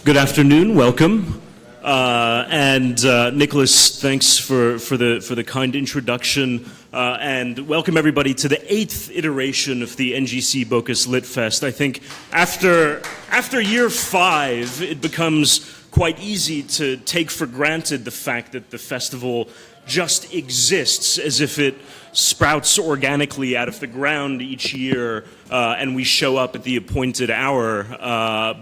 Good afternoon, welcome. Nicholas, thanks for the kind introduction. And welcome everybody to the 8th iteration of the NGC Bocas Lit Fest. I think after year 5, it becomes quite easy to take for granted the fact that the festival just exists, as if it sprouts organically out of the ground each year and we show up at the appointed hour,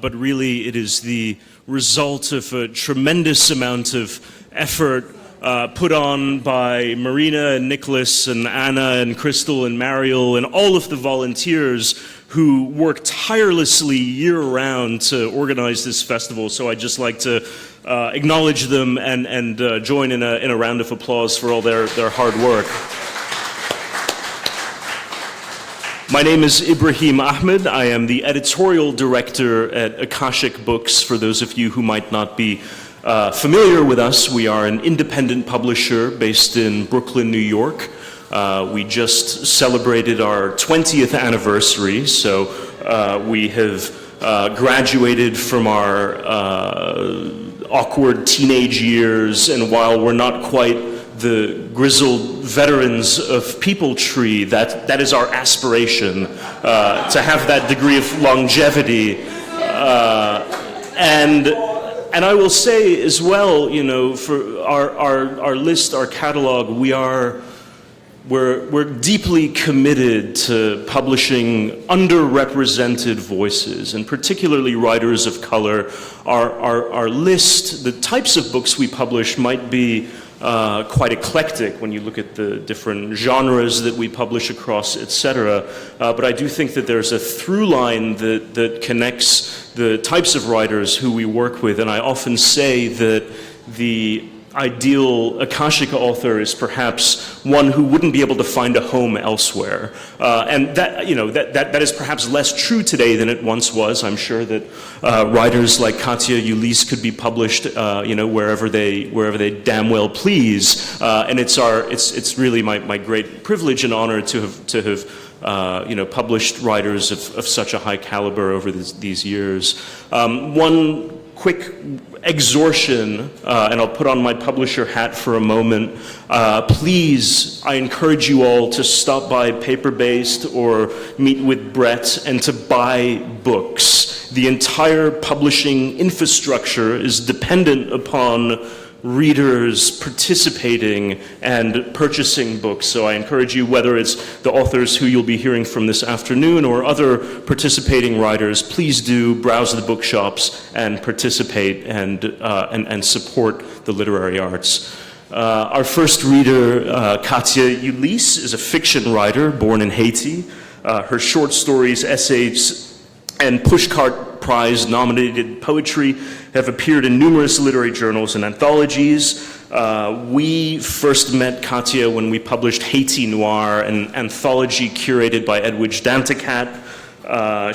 but really it is the result of a tremendous amount of effort put on by Marina and Nicholas and Anna and Crystal and Mariel and all of the volunteers who work tirelessly year-round to organize this festival. So I'd just like to acknowledge them and join in a round of applause for all their hard work. My name is Ibrahim Ahmad. I am the editorial director at Akashic Books. For those of you who might not be familiar with us, we are an independent publisher based in Brooklyn, New York. We just celebrated our 20th anniversary, so we have graduated from our awkward teenage years, and while we're not quite the grizzled veterans of People Tree, that is our aspiration, to have that degree of longevity. And I will say as well, you know, for our list, our catalog, we're deeply committed to publishing underrepresented voices, and particularly writers of color. Our list, the types of books we publish might be quite eclectic when you look at the different genres that we publish across, etc. But I do think that there's a through line that connects the types of writers who we work with, and I often say that the ideal Akashic author is perhaps one who wouldn't be able to find a home elsewhere. And that, you know, that is perhaps less true today than it once was. I'm sure that writers like Katia, Ulysse could be published, you know, wherever they damn well please. And it's really my great privilege and honor to have you know, published writers of such a high caliber over these years. One quick exhortation, and I'll put on my publisher hat for a moment. Please, I encourage you all to stop by Paper-Based or meet with Brett and to buy books. The entire publishing infrastructure is dependent upon readers participating and purchasing books. So I encourage you, whether it's the authors who you'll be hearing from this afternoon or other participating writers, please do browse the bookshops and participate and support the literary arts. Our first reader, Katia Ulysse, is a fiction writer born in Haiti. Her short stories, essays, and Pushcart Prize-nominated poetry have appeared in numerous literary journals and anthologies. We first met Katia when we published Haiti Noir, an anthology curated by Edwidge Danticat.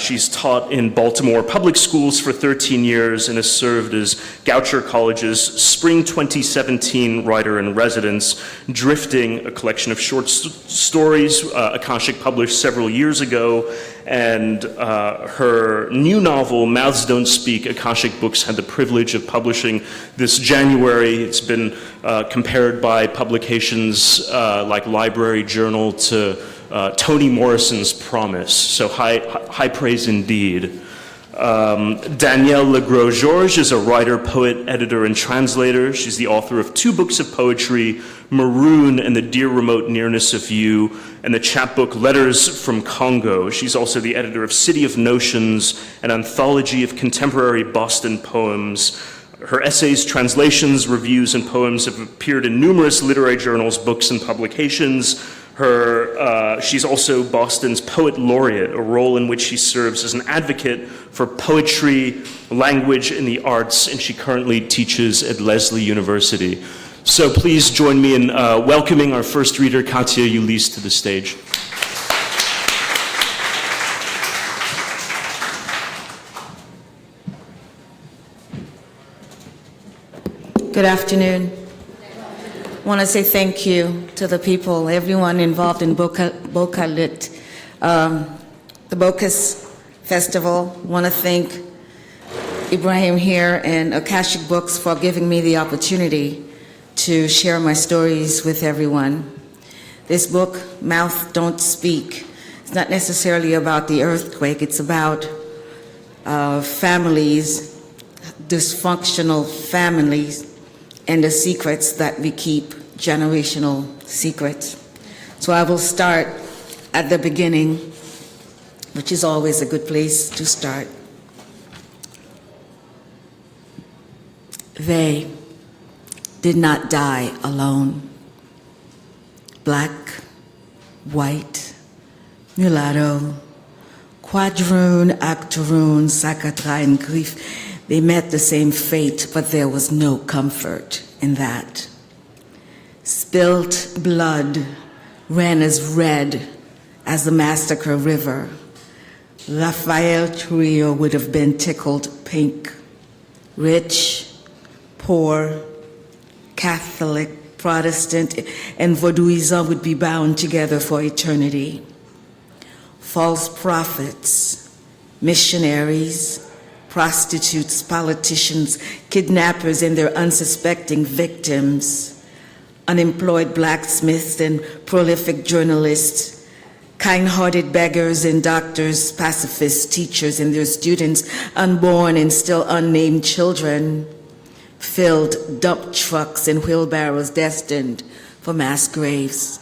She's taught in Baltimore public schools for 13 years and has served as Goucher College's Spring 2017 Writer-in-Residence. Drifting, a collection of short stories Akashic published several years ago, and her new novel, Mouths Don't Speak, Akashic Books had the privilege of publishing this January. It's been compared by publications like Library Journal to Toni Morrison's Promise, so high praise indeed. Danielle Legros is a writer, poet, editor, and translator. She's the author of 2 books of poetry, Maroon and the Dear Remote Nearness of You, and the chapbook Letters from Congo. She's also the editor of City of Notions, an anthology of contemporary Boston poems. Her essays, translations, reviews, and poems have appeared in numerous literary journals, books, and publications. She's also Boston's Poet Laureate, a role in which she serves as an advocate for poetry, language, and the arts, and she currently teaches at Lesley University. So please join me in welcoming our first reader, Katia Ulysse, to the stage. Good afternoon. I want to say thank you to the people, everyone involved in Bocas Lit. The Bocas Festival. I want to thank Ibrahim here and Akashic Books for giving me the opportunity to share my stories with everyone. This book, Mouth Don't Speak, is not necessarily about the earthquake. It's about families, dysfunctional families, and the secrets that we keep, generational secrets. So I will start at the beginning, which is always a good place to start. They did not die alone. Black, white, mulatto, quadroon, octoroon, Sakatra, and grief, they met the same fate, but there was no comfort in that. Spilt blood ran as red as the Massacre River. Raphael Trujillo would have been tickled pink. Rich, poor, Catholic, Protestant, and Vaudouisan would be bound together for eternity. False prophets, missionaries, prostitutes, politicians, kidnappers, and their unsuspecting victims, unemployed blacksmiths and prolific journalists, kind-hearted beggars and doctors, pacifists, teachers, and their students, unborn and still unnamed children, filled dump trucks and wheelbarrows destined for mass graves.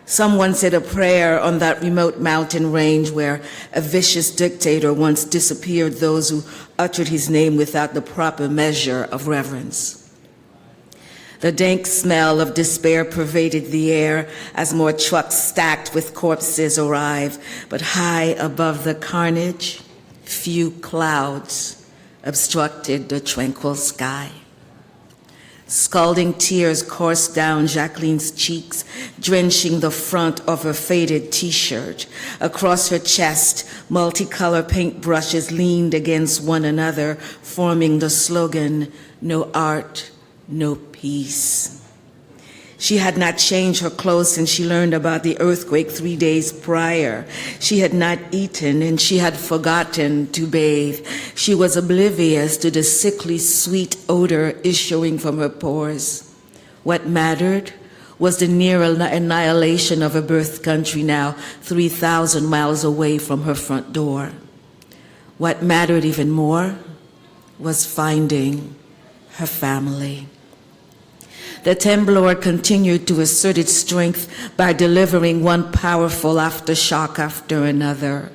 Someone said a prayer on that remote mountain range where a vicious dictator once disappeared those who uttered his name without the proper measure of reverence. The dank smell of despair pervaded the air as more trucks stacked with corpses arrived, but high above the carnage, few clouds obstructed the tranquil sky. Scalding tears coursed down Jacqueline's cheeks, drenching the front of her faded t-shirt. Across her chest, multicolor paintbrushes leaned against one another, forming the slogan, "No art, no peace." She had not changed her clothes since she learned about the earthquake 3 days prior. She had not eaten and she had forgotten to bathe. She was oblivious to the sickly sweet odor issuing from her pores. What mattered was the near annihilation of her birth country, now 3,000 miles away from her front door. What mattered even more was finding her family. The temblor continued to assert its strength by delivering one powerful aftershock after another,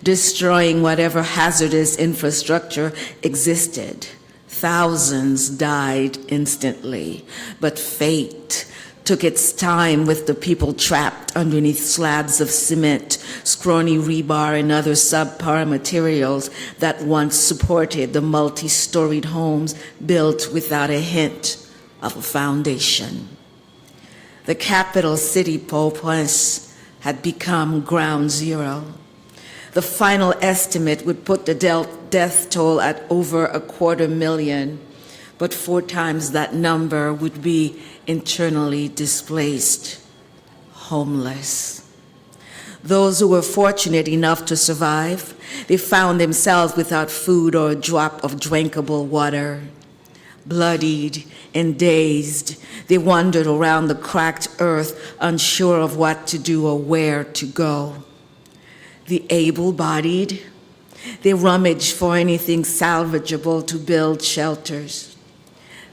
destroying whatever hazardous infrastructure existed. Thousands died instantly, but fate took its time with the people trapped underneath slabs of cement, scrawny rebar, and other subpar materials that once supported the multi-storied homes built without a hint of a foundation. The capital city, Port-au-Prince, had become ground zero. The final estimate would put the death toll at over 250,000, but 4 times that number would be internally displaced, homeless. Those who were fortunate enough to survive, they found themselves without food or a drop of drinkable water. Bloodied and dazed, they wandered around the cracked earth, unsure of what to do or where to go. The able-bodied, they rummaged for anything salvageable to build shelters.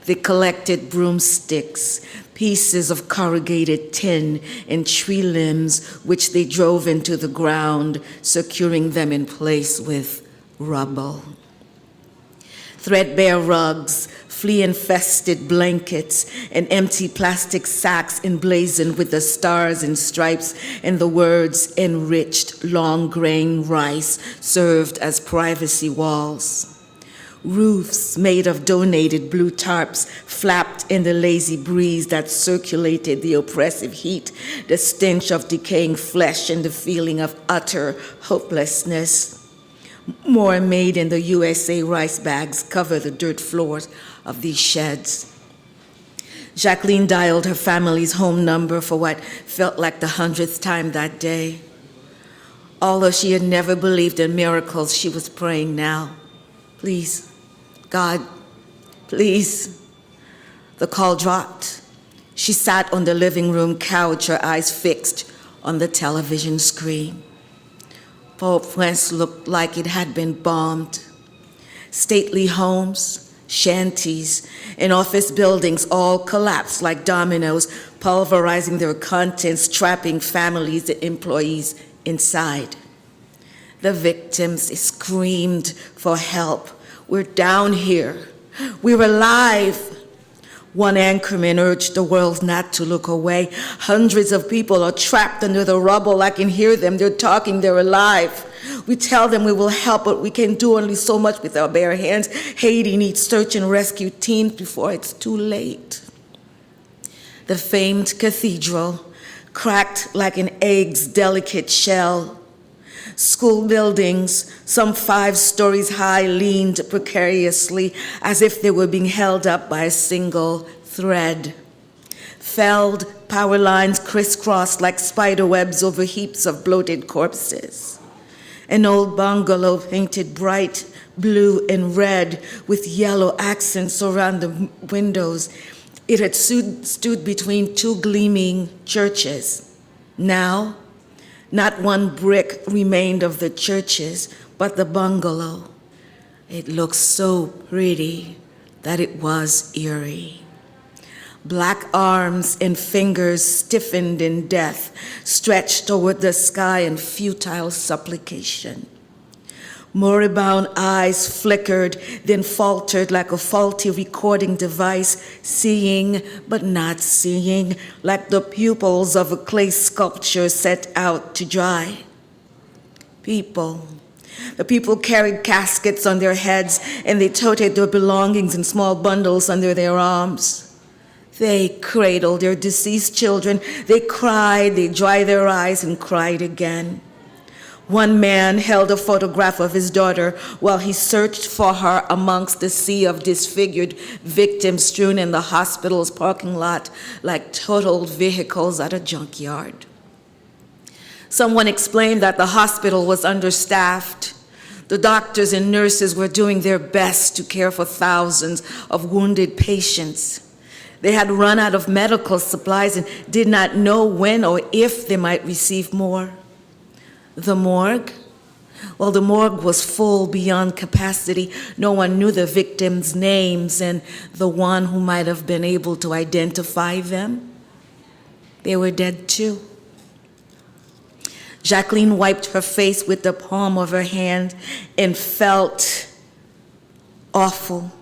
They collected broomsticks, pieces of corrugated tin, and tree limbs, which they drove into the ground, securing them in place with rubble. Threadbare rugs, flea-infested blankets, and empty plastic sacks emblazoned with the stars and stripes and the words "enriched long-grain rice" served as privacy walls. Roofs made of donated blue tarps flapped in the lazy breeze that circulated the oppressive heat, the stench of decaying flesh, and the feeling of utter hopelessness. More made in the USA rice bags cover the dirt floors of these sheds. Jacqueline dialed her family's home number for what felt like the 100th time that day. Although she had never believed in miracles, she was praying now. Please, God, please. The call dropped. She sat on the living room couch, her eyes fixed on the television screen. Port-au-Prince looked like it had been bombed. Stately homes, shanties, and office buildings all collapsed like dominoes, pulverizing their contents, trapping families and employees inside. The victims screamed for help. We're down here. We're alive. One anchorman urged the world not to look away. Hundreds of people are trapped under the rubble. I can hear them. They're talking. They're alive. We tell them we will help, but we can do only so much with our bare hands. Haiti needs search and rescue teams before it's too late. The famed cathedral cracked like an egg's delicate shell. School buildings, some 5 stories high, leaned precariously as if they were being held up by a single thread. Felled power lines crisscrossed like spider webs over heaps of bloated corpses. An old bungalow painted bright blue and red with yellow accents around the windows. It had stood between 2 gleaming churches. Now, not one brick remained of the churches, but the bungalow. It looked so pretty that it was eerie. Black arms and fingers stiffened in death, stretched toward the sky in futile supplication. Moribund eyes flickered, then faltered like a faulty recording device, seeing but not seeing, like the pupils of a clay sculpture set out to dry. People. The people carried caskets on their heads, and they toted their belongings in small bundles under their arms. They cradled their deceased children. They cried, they dried their eyes and cried again. One man held a photograph of his daughter while he searched for her amongst the sea of disfigured victims strewn in the hospital's parking lot like totaled vehicles at a junkyard. Someone explained that the hospital was understaffed. The doctors and nurses were doing their best to care for thousands of wounded patients. They had run out of medical supplies and did not know when or if they might receive more. The morgue? Well, the morgue was full beyond capacity. No one knew the victims' names, and the one who might have been able to identify them, they were dead too. Jacqueline wiped her face with the palm of her hand and felt awful.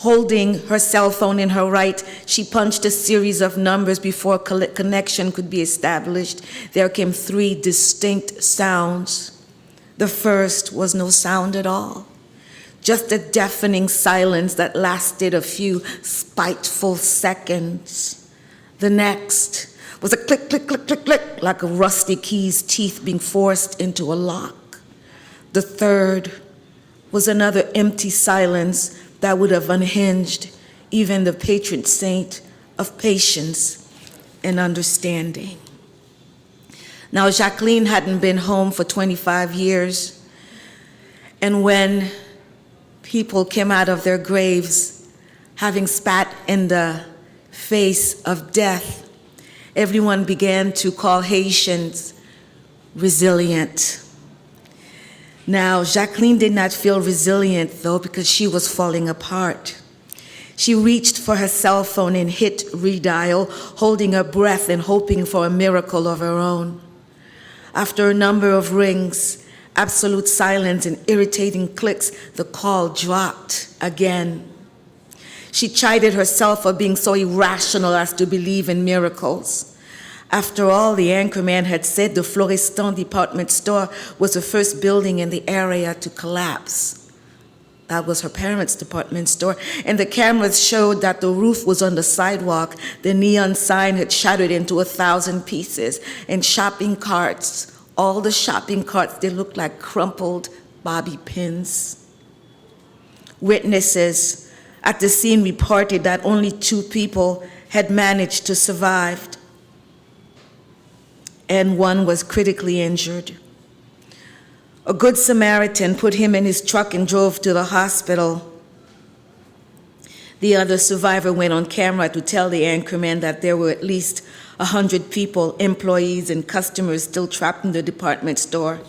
Holding her cell phone in her right, she punched a series of numbers before connection could be established. There came 3 distinct sounds. The first was no sound at all, just a deafening silence that lasted a few spiteful seconds. The next was a click, click, click, click, click, like a rusty key's teeth being forced into a lock. The third was another empty silence that would have unhinged even the patron saint of patience and understanding. Now, Jacqueline hadn't been home for 25 years, and when people came out of their graves, having spat in the face of death, everyone began to call Haitians resilient. Now, Jacqueline did not feel resilient, though, because she was falling apart. She reached for her cell phone and hit redial, holding her breath and hoping for a miracle of her own. After a number of rings, absolute silence and irritating clicks, the call dropped again. She chided herself for being so irrational as to believe in miracles. After all, the anchorman had said the Florestan department store was the first building in the area to collapse. That was her parents' department store, and the cameras showed that the roof was on the sidewalk. The neon sign had shattered into 1,000 pieces, and shopping carts, all the shopping carts, they looked like crumpled bobby pins. Witnesses at the scene reported that only 2 people had managed to survive, and one was critically injured. A good Samaritan put him in his truck and drove to the hospital. The other survivor went on camera to tell the anchorman that there were at least 100 people, employees and customers, still trapped in the department store.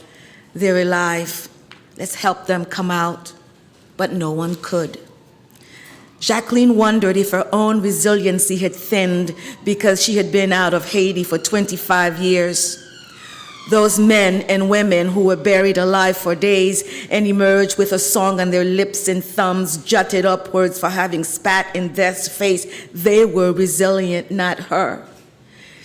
They're alive. Let's help them come out. But no one could. Jacqueline wondered if her own resiliency had thinned because she had been out of Haiti for 25 years. Those men and women who were buried alive for days and emerged with a song on their lips and thumbs jutted upwards for having spat in death's face, they were resilient, not her.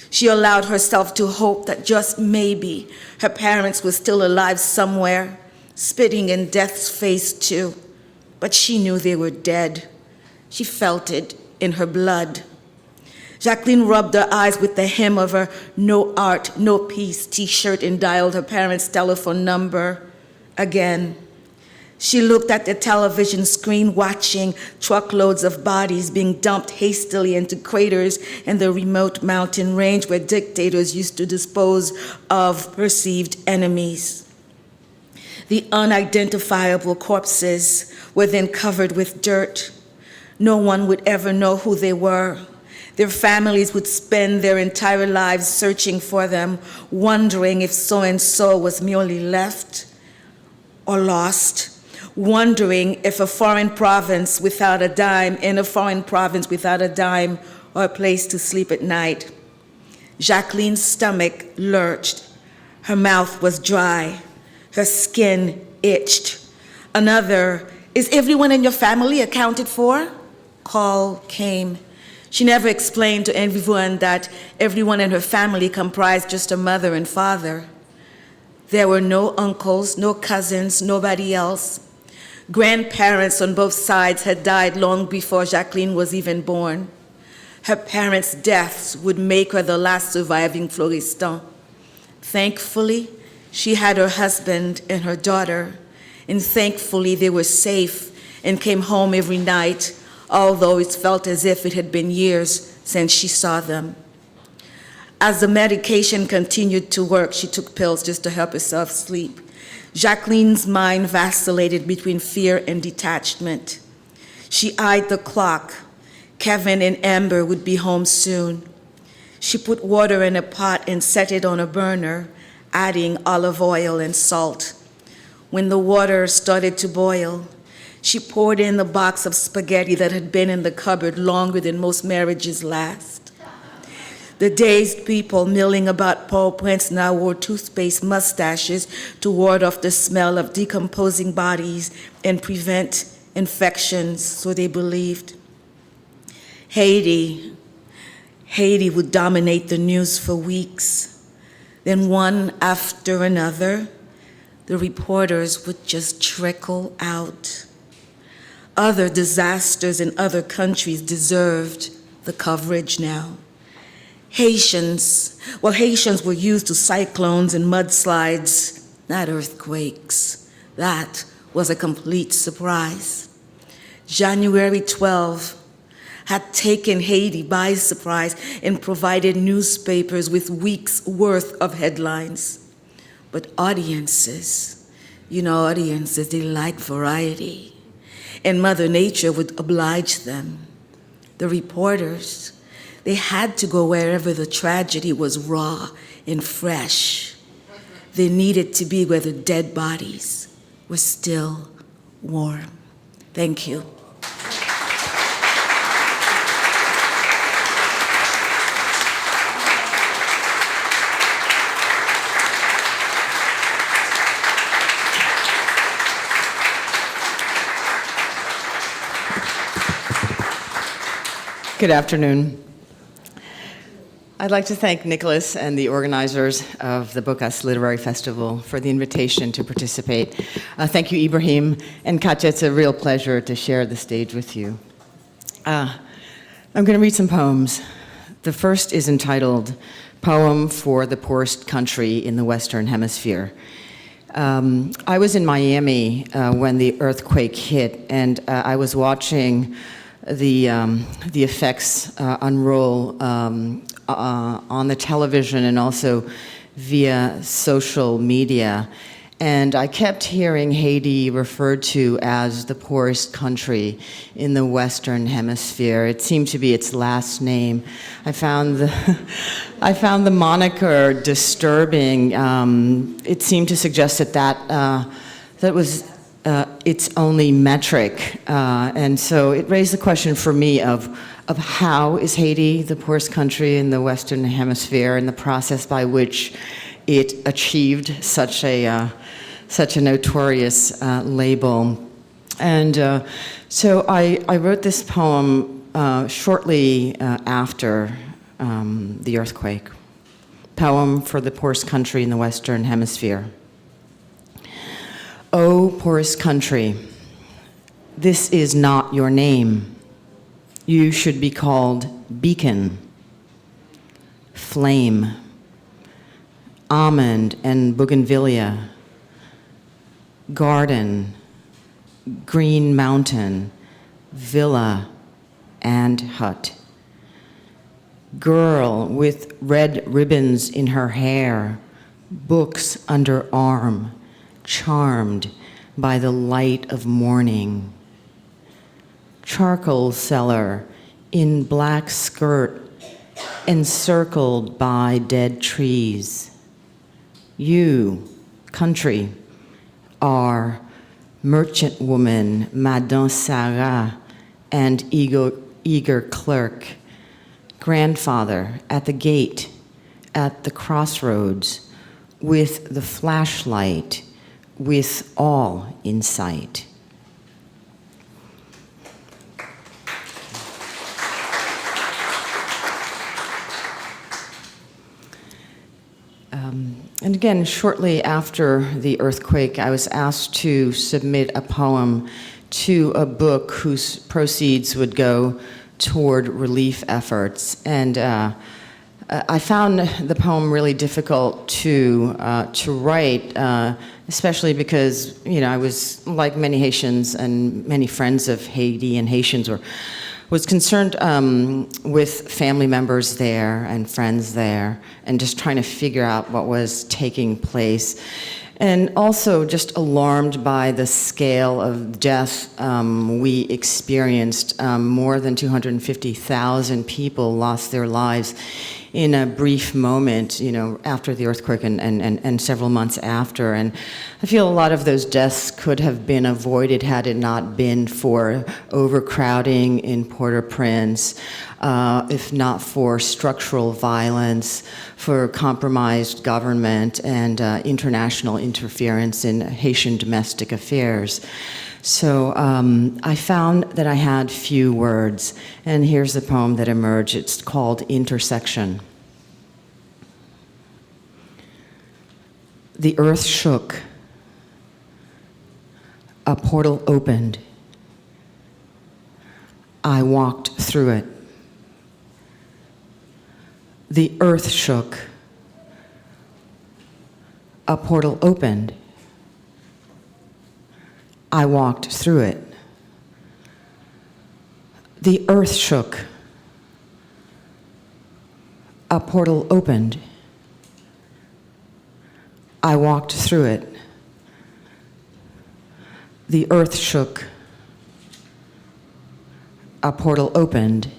She allowed herself to hope that just maybe her parents were still alive somewhere, spitting in death's face too. But she knew they were dead. She felt it in her blood. Jacqueline rubbed her eyes with the hem of her "No Art, No Peace" t-shirt and dialed her parents' telephone number again. She looked at the television screen, watching truckloads of bodies being dumped hastily into craters in the remote mountain range where dictators used to dispose of perceived enemies. The unidentifiable corpses were then covered with dirt. No one would ever know who they were. Their families would spend their entire lives searching for them, wondering if so-and-so was merely left or lost, wondering if a foreign province without a dime, in a foreign province without a dime or a place to sleep at night. Jacqueline's stomach lurched. Her mouth was dry. Her skin itched. Another, "Is everyone in your family accounted for?" call came. She never explained to everyone that everyone in her family comprised just her mother and father. There were no uncles, no cousins, nobody else. Grandparents on both sides had died long before Jacqueline was even born. Her parents' deaths would make her the last surviving Floristan. Thankfully, she had her husband and her daughter, and thankfully they were safe and came home every night, although it felt as if it had been years since she saw them. As the medication continued to work, she took pills just to help herself sleep. Jacqueline's mind vacillated between fear and detachment. She eyed the clock. Kevin and Amber would be home soon. She put water in a pot and set it on a burner, adding olive oil and salt. When the water started to boil, she poured in the box of spaghetti that had been in the cupboard longer than most marriages last. The dazed people milling about Port-au-Prince now wore toothpaste mustaches to ward off the smell of decomposing bodies and prevent infections, so they believed. Haiti would dominate the news for weeks. Then one after another, the reporters would just trickle out. Other disasters in other countries deserved the coverage now. Haitians were used to cyclones and mudslides, not earthquakes. That was a complete surprise. January 12 had taken Haiti by surprise and provided newspapers with weeks' worth of headlines. But audiences, they like variety. And Mother Nature would oblige them. The reporters, they had to go wherever the tragedy was raw and fresh. They needed to be where the dead bodies were still warm. Thank you. Good afternoon. I'd like to thank Nicholas and the organizers of the Bocas Literary Festival for the invitation to participate. Thank you, Ibrahim and Katia. It's a real pleasure to share the stage with you. I'm going to read some poems. The first is entitled Poem for the Poorest Country in the Western Hemisphere. I was in Miami when the earthquake hit, and I was watching the effects unroll on the television and also via social media. And I kept hearing Haiti referred to as the poorest country in the Western Hemisphere. It seemed to be its last name. I found the moniker disturbing. It seemed to suggest that was its only metric. And so it raised the question for me of how is Haiti the poorest country in the Western Hemisphere, and the process by which it achieved such a notorious label. And so I wrote this poem shortly after the earthquake. Poem for the poorest country in the Western Hemisphere. O poorest country, this is not your name. You should be called Beacon, Flame, Almond and Bougainvillea, Garden, Green Mountain, Villa, and Hut. Girl with red ribbons in her hair, books under arm, charmed by the light of morning. Charcoal seller in black skirt, encircled by dead trees. You, country, are merchant woman Madame Sarah and eager clerk, grandfather at the gate, at the crossroads, with the flashlight, with all in sight. And again, shortly after the earthquake, I was asked to submit a poem to a book whose proceeds would go toward relief efforts. And I found the poem really difficult to write, especially because, I was, like many Haitians and many friends of Haiti and Haitians, was concerned with family members there and friends there, and just trying to figure out what was taking place. And also just alarmed by the scale of death we experienced. More than 250,000 people lost their lives in a brief moment, after the earthquake and several months after. And I feel a lot of those deaths could have been avoided had it not been for overcrowding in Port-au-Prince, if not for structural violence, for compromised government and international interference in Haitian domestic affairs. So I found that I had few words, and here's the poem that emerged. It's called Intersection. The earth shook. A portal opened. I walked through it. The earth shook. A portal opened. I walked through it. The earth shook. A portal opened. I walked through it. The earth shook. A portal opened.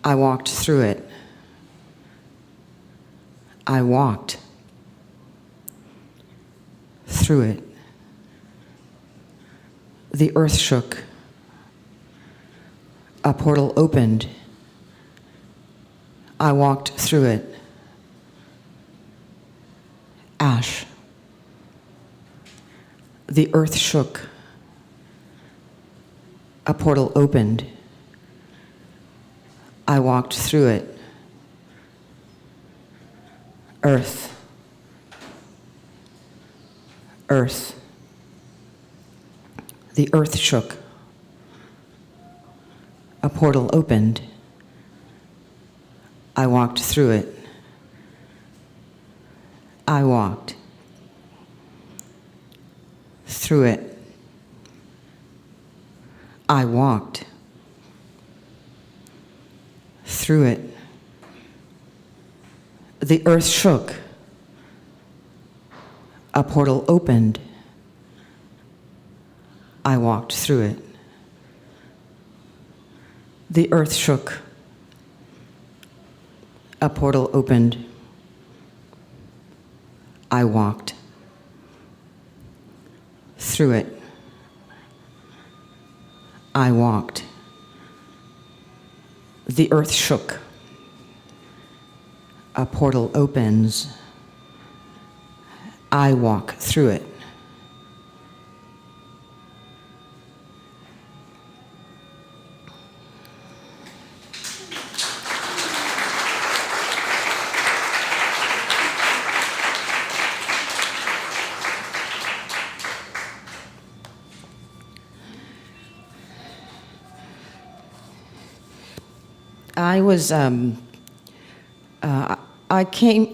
I walked through it. I walked through it. The earth shook. A portal opened. I walked through it. Ash. The earth shook. A portal opened. I walked through it. Earth. Earth. The earth shook. A portal opened. I walked through it. I walked through it. I walked through it. The earth shook. A portal opened. I walked through it. The earth shook. A portal opened. I walked through it. I walked. The earth shook. A portal opens. I walk through it.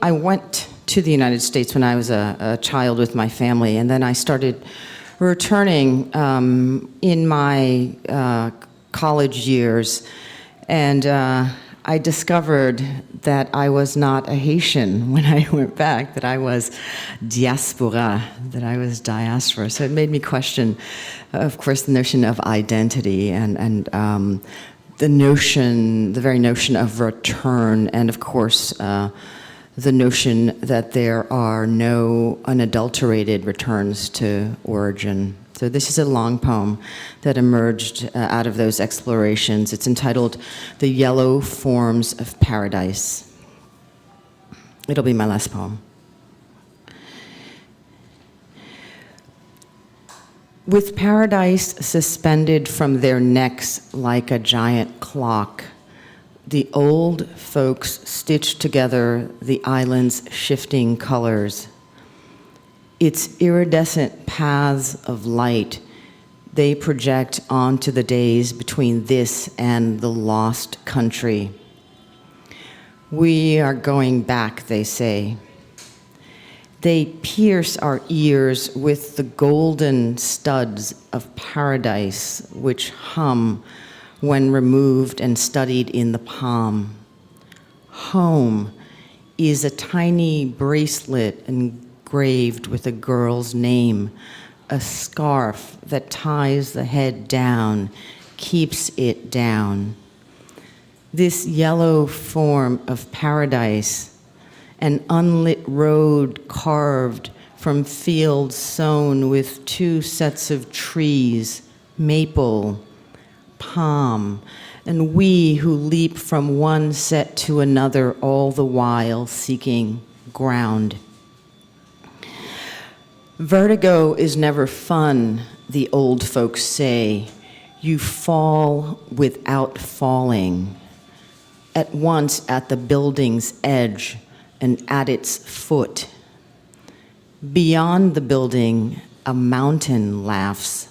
I went to the United States when I was a child with my family, and then I started returning in my college years, and I discovered that I was not a Haitian when I went back, that I was diaspora, that I was diaspora. So it made me question, of course, the notion of identity and the very notion of return, and of course, the notion that there are no unadulterated returns to origin. So this is a long poem that emerged out of those explorations. It's entitled "The Yellow Forms of Paradise." It'll be my last poem. With paradise suspended from their necks like a giant clock, the old folks stitched together the island's shifting colors. Its iridescent paths of light they project onto the days between this and the lost country. We are going back, they say. They pierce our ears with the golden studs of paradise which hum when removed and studied in the palm. Home is a tiny bracelet engraved with a girl's name, a scarf that ties the head down, keeps it down. This yellow form of paradise, an unlit road carved from fields sown with two sets of trees, maple, palm, and we who leap from one set to another, all the while seeking ground. Vertigo is never fun, the old folks say. You fall without falling. At once at the building's edge and at its foot. Beyond the building, a mountain laughs,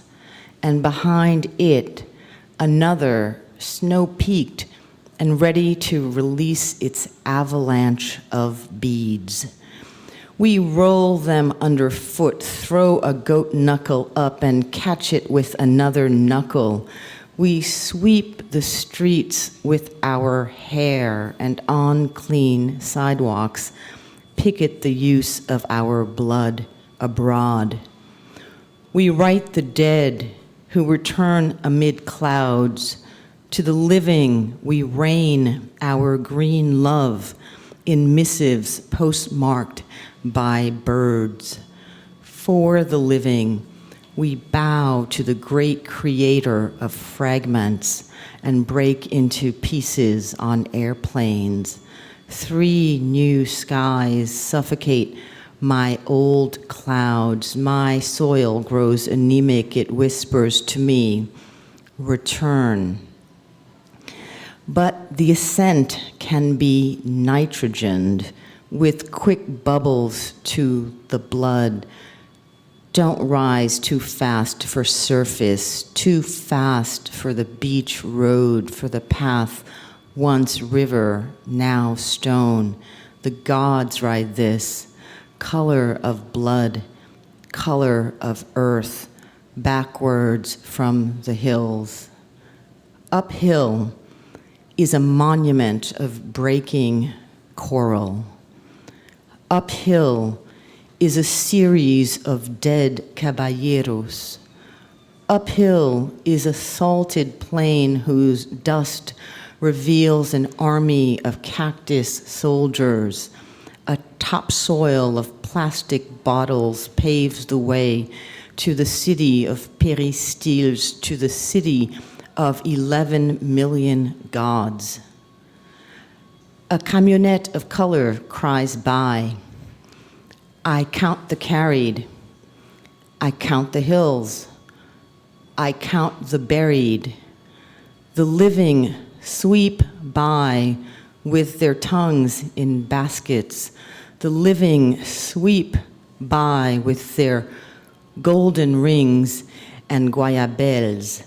and behind it, another, snow-peaked and ready to release its avalanche of beads. We roll them underfoot, throw a goat knuckle up and catch it with another knuckle. We sweep the streets with our hair and on clean sidewalks, picket the use of our blood abroad. We write the dead who return amid clouds. To the living, we rain our green love in missives postmarked by birds. For the living, we bow to the great creator of fragments and break into pieces on airplanes. 3 new skies suffocate my old clouds. My soil grows anemic. It whispers to me, return. But the ascent can be nitrogened with quick bubbles to the blood. Don't rise too fast for surface, too fast for the beach road, for the path, once river, now stone. The gods ride this, color of blood, color of earth, backwards from the hills. Uphill is a monument of breaking coral. Uphill is a series of dead caballeros. Uphill is a salted plain whose dust reveals an army of cactus soldiers. A topsoil of plastic bottles paves the way to the city of peristyles, to the city of 11 million gods. A camionette of color cries by. I count the carried. I count the hills. I count the buried. The living sweep by with their tongues in baskets. The living sweep by with their golden rings and guayabelles.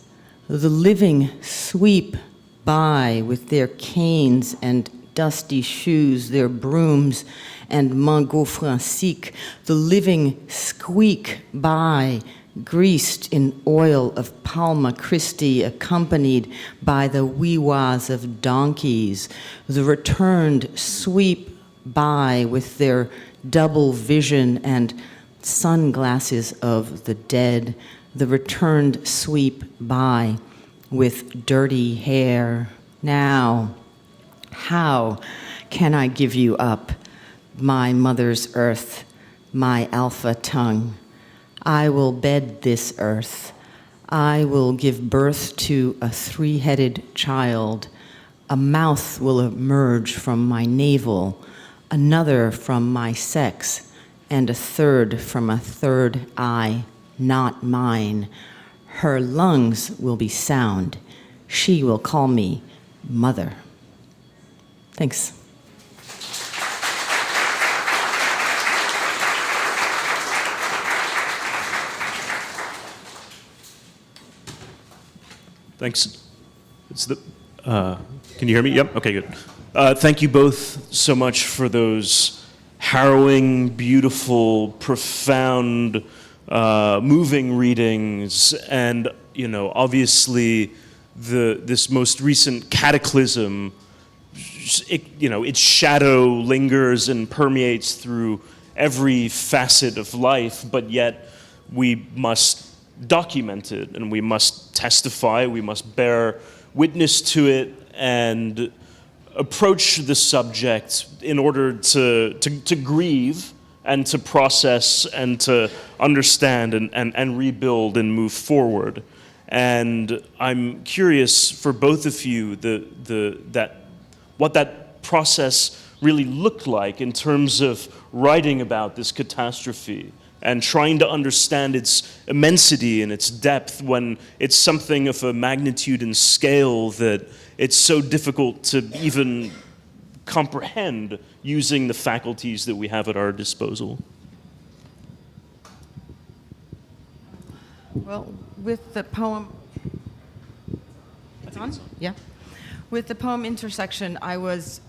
The living sweep by with their canes and dusty shoes, their brooms and manteaux franciques. The living squeak by, greased in oil of Palma Christi, accompanied by the wee-wa's of donkeys. The returned sweep by with their double vision and sunglasses of the dead. The returned sweep by with dirty hair. Now, how can I give you up, my mother's earth, my alpha tongue? I will bed this earth. I will give birth to a three-headed child. A mouth will emerge from my navel, another from my sex, and a third from a third eye, not mine. Her lungs will be sound. She will call me mother. Thanks. Thanks. Can you hear me? Yep. Okay, good. Thank you both so much for those harrowing, beautiful, profound, moving readings, and obviously this most recent cataclysm. Its shadow lingers and permeates through every facet of life, but yet we must document it, and we must testify, we must bear witness to it, and approach the subject in order to grieve and to process and to understand and rebuild and move forward. And I'm curious for both of you what that process really looked like in terms of writing about this catastrophe and trying to understand its immensity and its depth when it's something of a magnitude and scale that it's so difficult to even comprehend using the faculties that we have at our disposal. Well, with the poem... It's on? Yeah. With the poem Intersection, I was...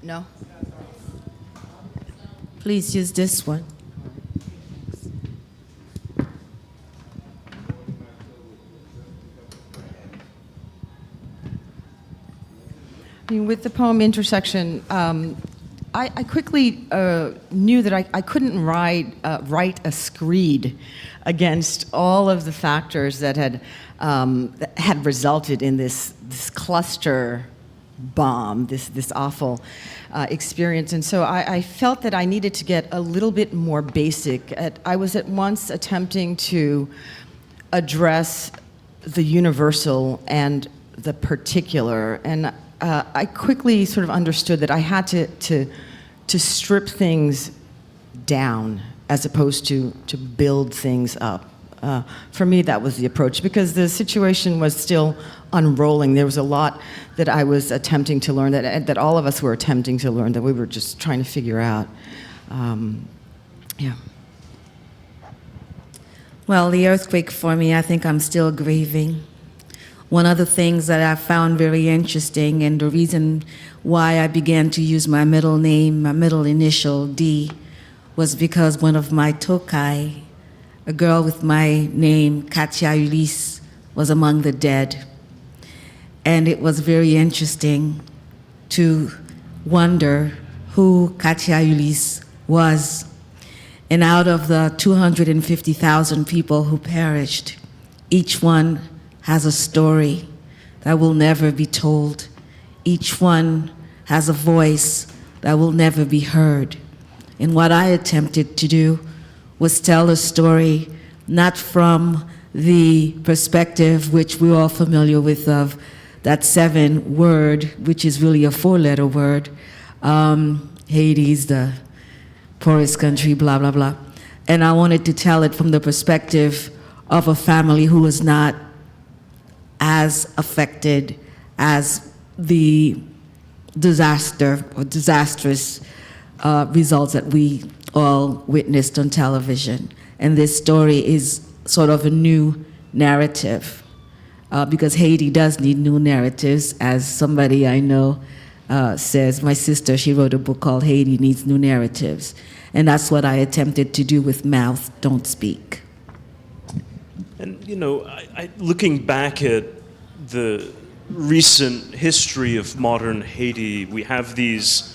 No? Please use this one. With the poem Intersection, I quickly knew that I couldn't write a screed against all of the factors that had resulted in this cluster bomb, this awful experience. And so I felt that I needed to get a little bit more basic. I was at once attempting to address the universal and the particular, and I quickly sort of understood that I had to strip things down as opposed to build things up. For me, that was the approach, because the situation was still unrolling. There was a lot that I was attempting to learn, that all of us were attempting to learn, that we were just trying to figure out. Yeah. Well, the earthquake for me, I think I'm still grieving. One of the things that I found very interesting, and the reason why I began to use my middle name, my middle initial, D, was because one of my tokai, a girl with my name, Katia Ulysse, was among the dead. And it was very interesting to wonder who Katia Ulysse was. And out of the 250,000 people who perished, each one has a story that will never be told. Each one has a voice that will never be heard. And what I attempted to do was tell a story not from the perspective which we're all familiar with of that 7 word, which is really a 4-letter word. Haiti's the poorest country, blah, blah, blah. And I wanted to tell it from the perspective of a family who was not as affected as the disaster or disastrous results that we all witnessed on television. And this story is sort of a new narrative because Haiti does need new narratives. As somebody I know says, my sister, she wrote a book called Haiti Needs New Narratives. And that's what I attempted to do with Mouth, Don't Speak. And, you know, looking back at the recent history of modern Haiti, we have these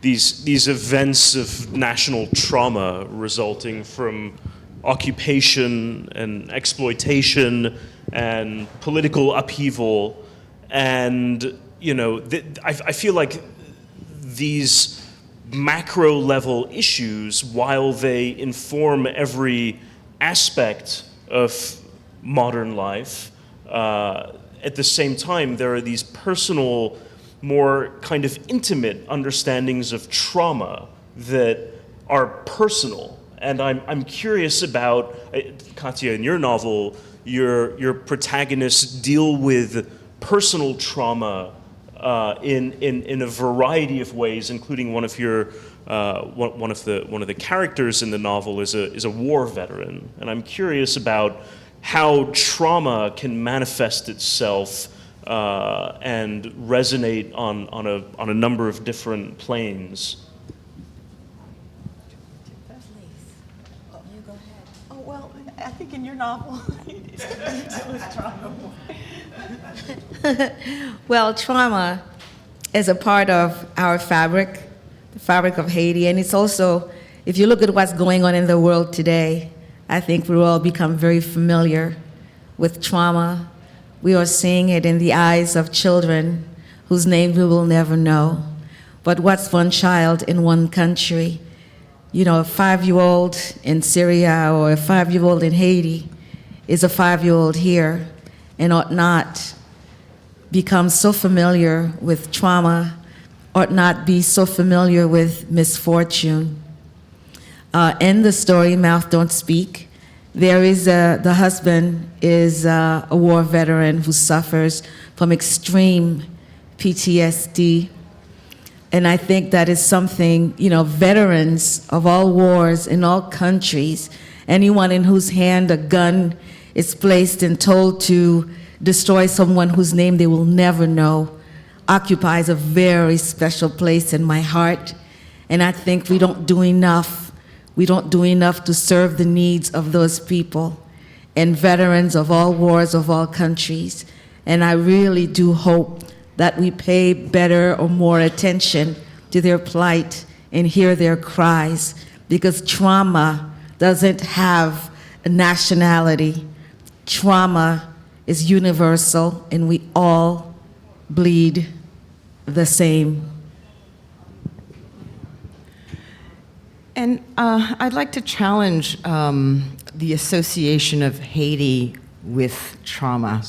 events of national trauma resulting from occupation and exploitation and political upheaval. And, you know, I feel like these macro level issues, while they inform every aspect of modern life, at the same time, there are these personal, more kind of intimate understandings of trauma that are personal. And I'm curious about, Katia, in your novel, your protagonists deal with personal trauma in a variety of ways, including one of the characters in the novel is a war veteran. And I'm curious about how trauma can manifest itself and resonate on a number of different planes. You go ahead. Oh, well, I think in your novel, you deal with trauma more. Well, trauma is a part of our fabric, the fabric of Haiti, and it's also, if you look at what's going on in the world today, I think we've all become very familiar with trauma. We are seeing it in the eyes of children whose names we will never know. But what's one child in one country? You know, a 5-year-old in Syria or a 5-year-old in Haiti is a 5-year-old here and ought not become so familiar with trauma, ought not be so familiar with misfortune. In the story, Mouth Don't Speak, there is the husband is a war veteran who suffers from extreme PTSD. And I think that is something, you know, veterans of all wars in all countries, anyone in whose hand a gun is placed and told to destroy someone whose name they will never know, occupies a very special place in my heart. And I think we don't do enough. We don't do enough to serve the needs of those people and veterans of all wars, of all countries. And I really do hope that we pay better or more attention to their plight and hear their cries, because trauma doesn't have a nationality. Trauma is universal, and we all bleed the same. And I'd like to challenge the association of Haiti with trauma,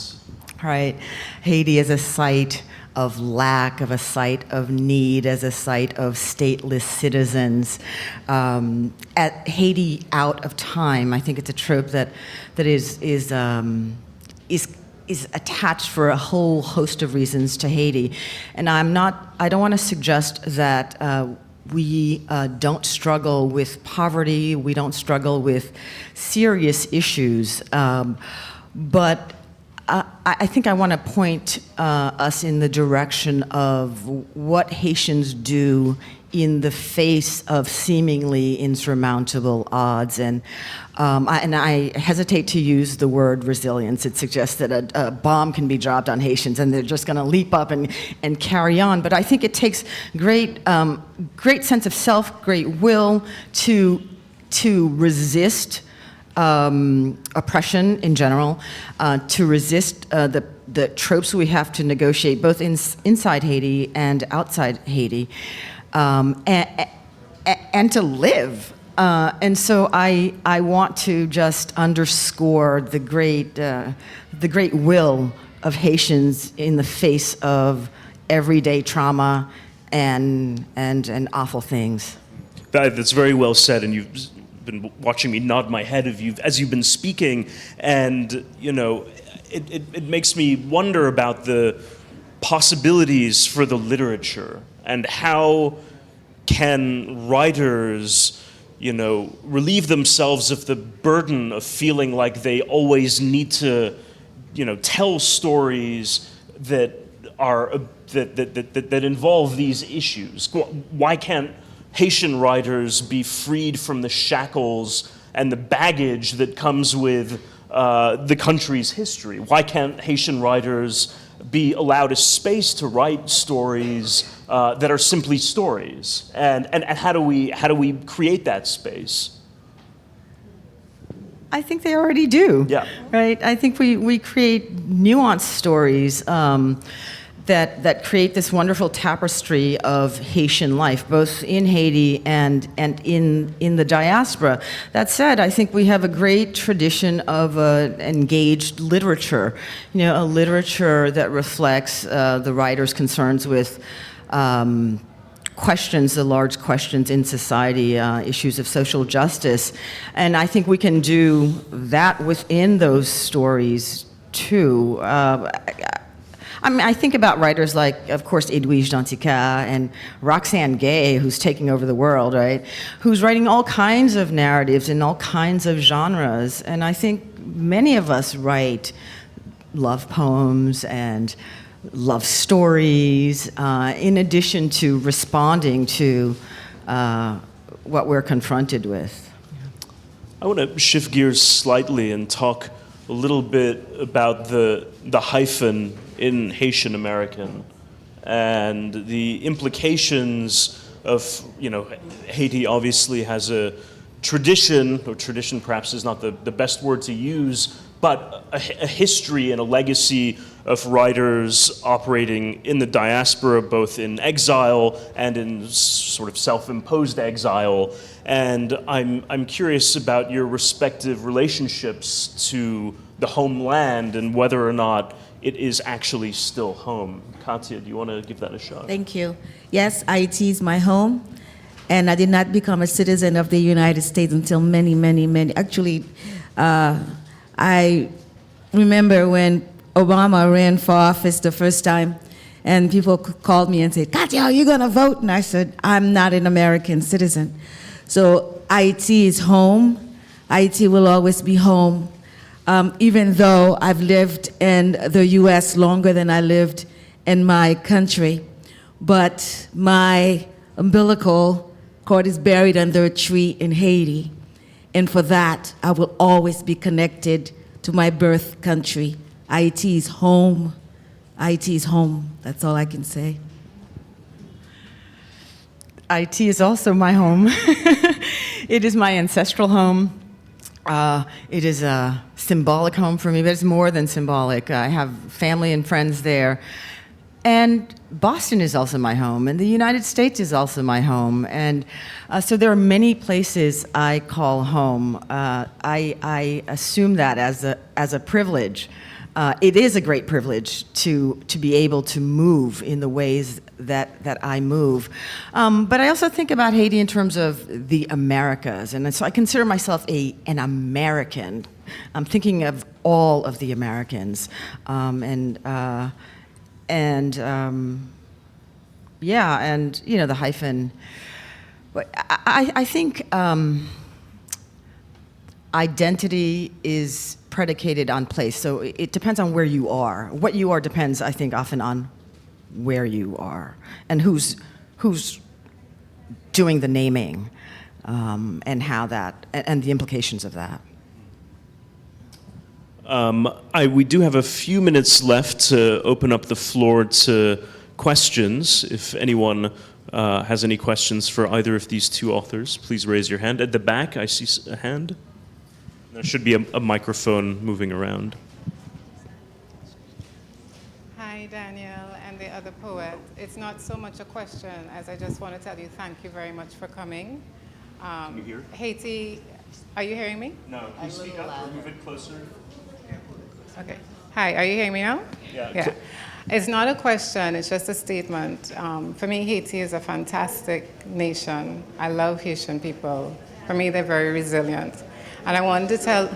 right? Haiti is a site of lack, of a site of need, as a site of stateless citizens. At Haiti out of time, I think it's a trope that is attached for a whole host of reasons to Haiti. And I don't want to suggest that we don't struggle with poverty, we don't struggle with serious issues, but I think I want to point us in the direction of what Haitians do in the face of seemingly insurmountable odds. And I hesitate to use the word resilience. It suggests that a bomb can be dropped on Haitians and they're just going to leap up and carry on. But I think it takes great sense of self, great will to to resist oppression in general, to resist the tropes we have to negotiate both inside Haiti and outside Haiti, and to live. And so I want to just underscore the great will of Haitians in the face of everyday trauma and awful things. That's very well said, and you've been watching me nod my head as you've been speaking, and it makes me wonder about the possibilities for the literature and how can writers relieve themselves of the burden of feeling like they always need to tell stories that are that involve these issues. Why can't Haitian writers be freed from the shackles and the baggage that comes with the country's history? Why can't Haitian writers be allowed a space to write stories that are simply stories? And how do we create that space? I think they already do. Yeah. Right? I think we create nuanced stories that create this wonderful tapestry of Haitian life, both in Haiti and in the diaspora. That said, I think we have a great tradition of engaged literature, a literature that reflects the writer's concerns with questions, the large questions in society, issues of social justice. And I think we can do that within those stories, too. I think about writers like, of course, Edwige Danticat and Roxane Gay, who's taking over the world, right? Who's writing all kinds of narratives in all kinds of genres. And I think many of us write love poems and love stories, in addition to responding to what we're confronted with. I want to shift gears slightly and talk a little bit about the hyphen in Haitian-American and the implications of, Haiti obviously has a tradition, or tradition perhaps is not the best word to use, but a history and a legacy of writers operating in the diaspora, both in exile and in sort of self-imposed exile. And I'm curious about your respective relationships to the homeland and whether or not it is actually still home. Katia, do you want to give that a shot? Thank you. Yes, Haiti is my home, and I did not become a citizen of the United States until many. Actually, I remember when Obama ran for office the first time, and people called me and said, "Katia, are you going to vote?" And I said, "I'm not an American citizen." So Haiti is home. Haiti will always be home. Even though I've lived in the U.S. longer than I lived in my country. But my umbilical cord is buried under a tree in Haiti. And for that, I will always be connected to my birth country. Haiti is home. Haiti is home. That's all I can say. Haiti is also my home. It is my ancestral home. It is a symbolic home for me, but it's more than symbolic. I have family and friends there. And Boston is also my home, and the United States is also my home. And so there are many places I call home. I assume that as a privilege. It is a great privilege to be able to move in the ways that I move. But I also think about Haiti in terms of the Americas, and so I consider myself an American. I'm thinking of all of the Americans, and the hyphen. I think identity is predicated on place, so it depends on where you are. What you are depends, I think, often on where you are and who's doing the naming, and how that and the implications of that. We do have a few minutes left to open up the floor to questions. If anyone has any questions for either of these two authors, please raise your hand. At the back, I see a hand. There should be a microphone moving around. Hi, Danielle and the other poet. It's not so much a question as I just want to tell you thank you very much for coming. Can you hear? Haiti, are you hearing me? No, can you speak up or move it closer? Okay. Hi, are you hearing me now? Yeah. It's not a question, it's just a statement. For me, Haiti is a fantastic nation. I love Haitian people. For me, they're very resilient. And I wanted to tell...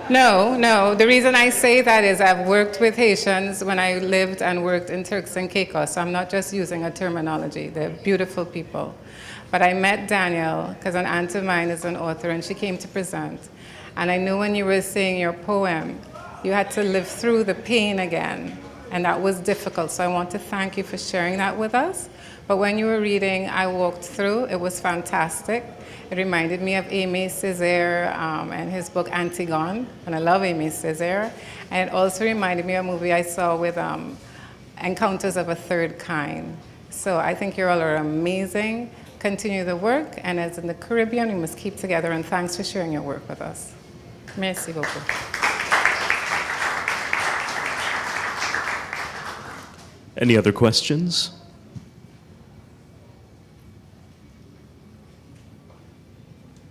No, the reason I say that is I've worked with Haitians when I lived and worked in Turks and Caicos, so I'm not just using a terminology. They're beautiful people. But I met Danielle, because an aunt of mine is an author, and she came to present. And I knew when you were saying your poem, you had to live through the pain again, and that was difficult. So I want to thank you for sharing that with us. But when you were reading, I walked through. It was fantastic. It reminded me of Aimé Césaire and his book Antigone, and I love Aimé Césaire. And it also reminded me of a movie I saw with Encounters of a Third Kind. So I think you all are amazing. Continue the work, and as in the Caribbean, we must keep together, and thanks for sharing your work with us. Merci beaucoup. Any other questions?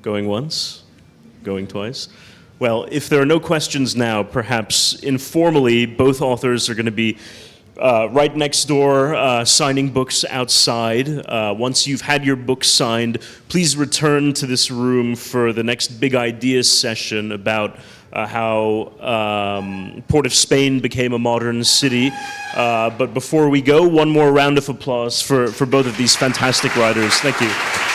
Going once? Going twice? Well, if there are no questions now, perhaps informally, both authors are going to be right next door signing books outside. Once you've had your book signed, please return to this room for the next Big Ideas session about how Port of Spain became a modern city. But before we go, one more round of applause for both of these fantastic writers. Thank you.